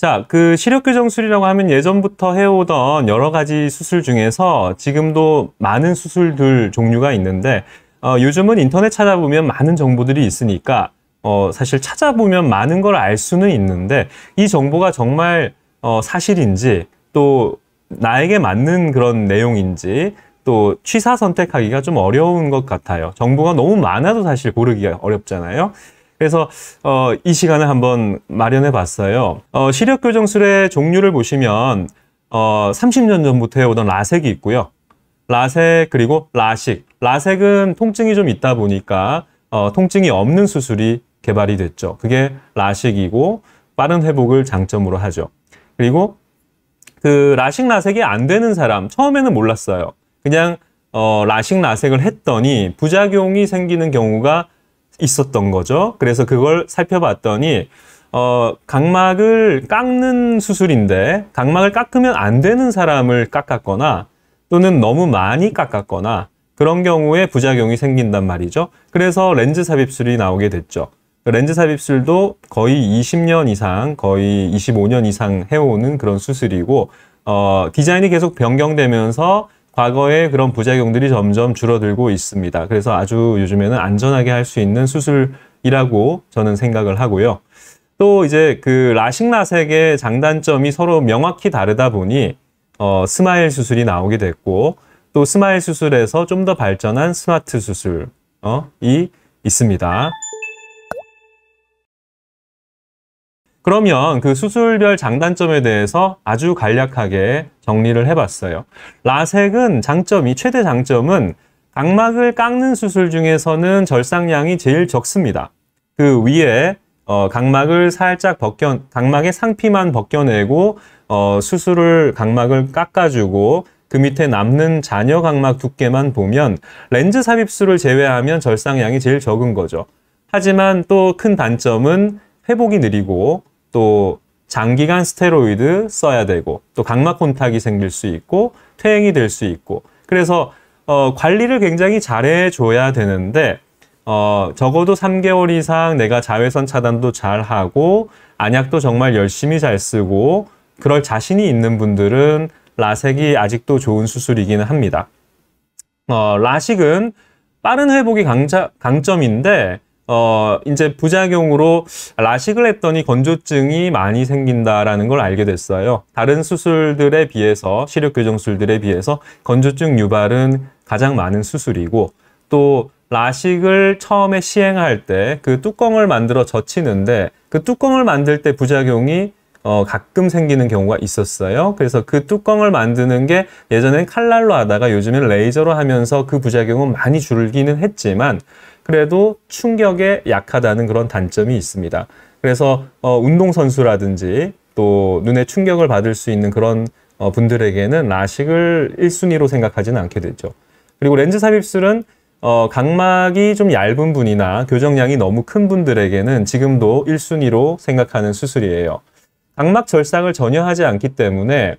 자, 그 시력교정술이라고 하면 예전부터 해오던 여러 가지 수술 중에서 지금도 많은 수술들 종류가 있는데 요즘은 인터넷 찾아보면 많은 정보들이 있으니까 사실 찾아보면 많은 걸 알 수는 있는데 이 정보가 정말 사실인지 또 나에게 맞는 그런 내용인지 또 취사 선택하기가 좀 어려운 것 같아요. 정보가 너무 많아도 사실 고르기가 어렵잖아요. 그래서 이 시간을 한번 마련해 봤어요. 시력교정술의 종류를 보시면 30년 전부터 해오던 라섹이 있고요. 라섹 그리고 라식. 라섹은 통증이 좀 있다 보니까 통증이 없는 수술이 개발이 됐죠. 그게 라식이고 빠른 회복을 장점으로 하죠. 그리고 그 라식 라섹이 안 되는 사람 처음에는 몰랐어요. 그냥 라식 라섹을 했더니 부작용이 생기는 경우가 있었던 거죠. 그래서 그걸 살펴봤더니 각막을 깎는 수술인데 각막을 깎으면 안 되는 사람을 깎았거나 또는 너무 많이 깎았거나 그런 경우에 부작용이 생긴단 말이죠. 그래서 렌즈 삽입술이 나오게 됐죠. 렌즈 삽입술도 거의 20년 이상, 거의 25년 이상 해오는 그런 수술이고 디자인이 계속 변경되면서 과거에 그런 부작용들이 점점 줄어들고 있습니다. 그래서 아주 요즘에는 안전하게 할 수 있는 수술이라고 저는 생각을 하고요. 또 이제 그 라식 라섹의 장단점이 서로 명확히 다르다 보니 스마일 수술이 나오게 됐고 또 스마일 수술에서 좀 더 발전한 스마트 수술이 있습니다. 그러면 그 수술별 장단점에 대해서 아주 간략하게 정리를 해봤어요. 라섹은 최대 장점은 각막을 깎는 수술 중에서는 절삭량이 제일 적습니다. 그 위에 각막을 살짝 각막의 상피만 벗겨내고 각막을 깎아주고 그 밑에 남는 잔여 각막 두께만 보면 렌즈 삽입술을 제외하면 절삭량이 제일 적은 거죠. 하지만 또 큰 단점은 회복이 느리고 또 장기간 스테로이드 써야 되고 또 각막 혼탁이 생길 수 있고 퇴행이 될 수 있고 그래서 관리를 굉장히 잘해 줘야 되는데 적어도 3개월 이상 내가 자외선 차단도 잘 하고 안약도 정말 열심히 잘 쓰고 그럴 자신이 있는 분들은 라섹이 아직도 좋은 수술이기는 합니다. 라식은 빠른 회복이 강점인데 이제 부작용으로 라식을 했더니 건조증이 많이 생긴다라는 걸 알게 됐어요. 다른 수술들에 비해서, 시력교정술들에 비해서 건조증 유발은 가장 많은 수술이고 또 라식을 처음에 시행할 때 그 뚜껑을 만들어 젖히는데 그 뚜껑을 만들 때 부작용이 가끔 생기는 경우가 있었어요. 그래서 그 뚜껑을 만드는 게 예전엔 칼날로 하다가 요즘엔 레이저로 하면서 그 부작용은 많이 줄기는 했지만 그래도 충격에 약하다는 그런 단점이 있습니다. 그래서 운동선수라든지 또 눈에 충격을 받을 수 있는 그런 분들에게는 라식을 1순위로 생각하지는 않게 되죠. 그리고 렌즈 삽입술은 각막이 좀 얇은 분이나 교정량이 너무 큰 분들에게는 지금도 1순위로 생각하는 수술이에요. 각막 절삭을 전혀 하지 않기 때문에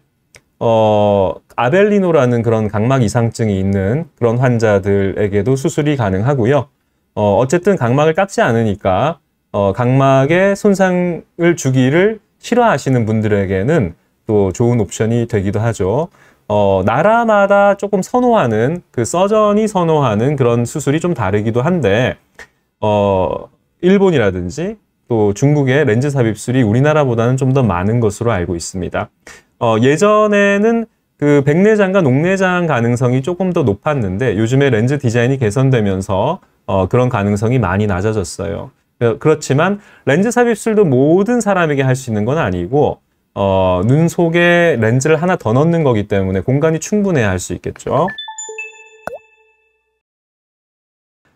아벨리노라는 그런 각막 이상증이 있는 그런 환자들에게도 수술이 가능하고요. 어쨌든 각막을 깎지 않으니까 각막에 손상을 주기를 싫어하시는 분들에게는 또 좋은 옵션이 되기도 하죠. 나라마다 조금 선호하는 그 서전이 선호하는 그런 수술이 좀 다르기도 한데 일본이라든지 또 중국의 렌즈 삽입술이 우리나라보다는 좀 더 많은 것으로 알고 있습니다. 예전에는 그 백내장과 녹내장 가능성이 조금 더 높았는데 요즘에 렌즈 디자인이 개선되면서 그런 가능성이 많이 낮아졌어요. 그렇지만 렌즈 삽입술도 모든 사람에게 할 수 있는 건 아니고 눈 속에 렌즈를 하나 더 넣는 거기 때문에 공간이 충분해야 할 수 있겠죠.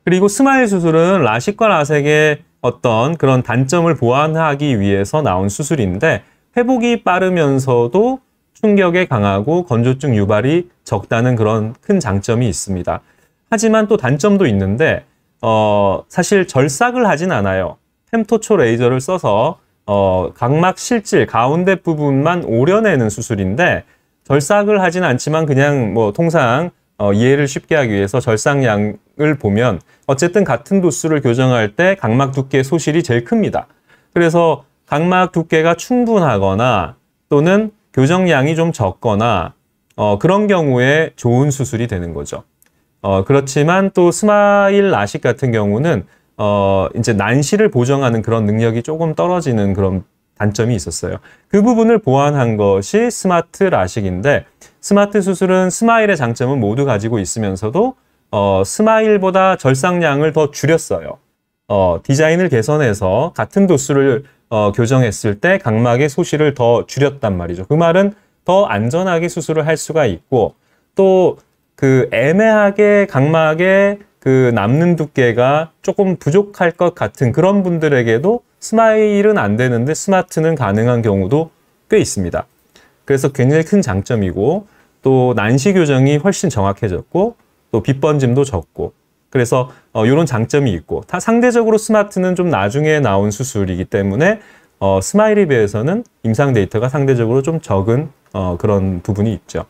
그리고 스마일 수술은 라식과 라섹의 어떤 그런 단점을 보완하기 위해서 나온 수술인데 회복이 빠르면서도 충격에 강하고 건조증 유발이 적다는 그런 큰 장점이 있습니다. 하지만 또 단점도 있는데 사실 절삭을 하진 않아요. 펨토초 레이저를 써서 각막 실질 가운데 부분만 오려내는 수술인데 절삭을 하진 않지만 그냥 뭐 통상 이해를 쉽게 하기 위해서 절삭량을 보면 어쨌든 같은 도수를 교정할 때 각막 두께의 소실이 제일 큽니다. 그래서 각막 두께가 충분하거나 또는 교정량이 좀 적거나 그런 경우에 좋은 수술이 되는 거죠. 그렇지만 또 스마일 라식 같은 경우는 이제 난시를 보정하는 그런 능력이 조금 떨어지는 그런 단점이 있었어요. 그 부분을 보완한 것이 스마트 라식인데, 스마트 수술은 스마일의 장점은 모두 가지고 있으면서도 스마일보다 절상량을 더 줄였어요. 디자인을 개선해서 같은 도수를 교정했을 때 각막의 소실을 더 줄였단 말이죠. 그 말은 더 안전하게 수술을 할 수가 있고, 또 그 애매하게 각막에 그 남는 두께가 조금 부족할 것 같은 그런 분들에게도 스마일은 안 되는데 스마트는 가능한 경우도 꽤 있습니다. 그래서 굉장히 큰 장점이고, 또 난시 교정이 훨씬 정확해졌고, 또 빗번짐도 적고, 그래서 이런 장점이 있고, 상대적으로 스마트는 좀 나중에 나온 수술이기 때문에 스마일에 비해서는 임상 데이터가 상대적으로 좀 적은 그런 부분이 있죠.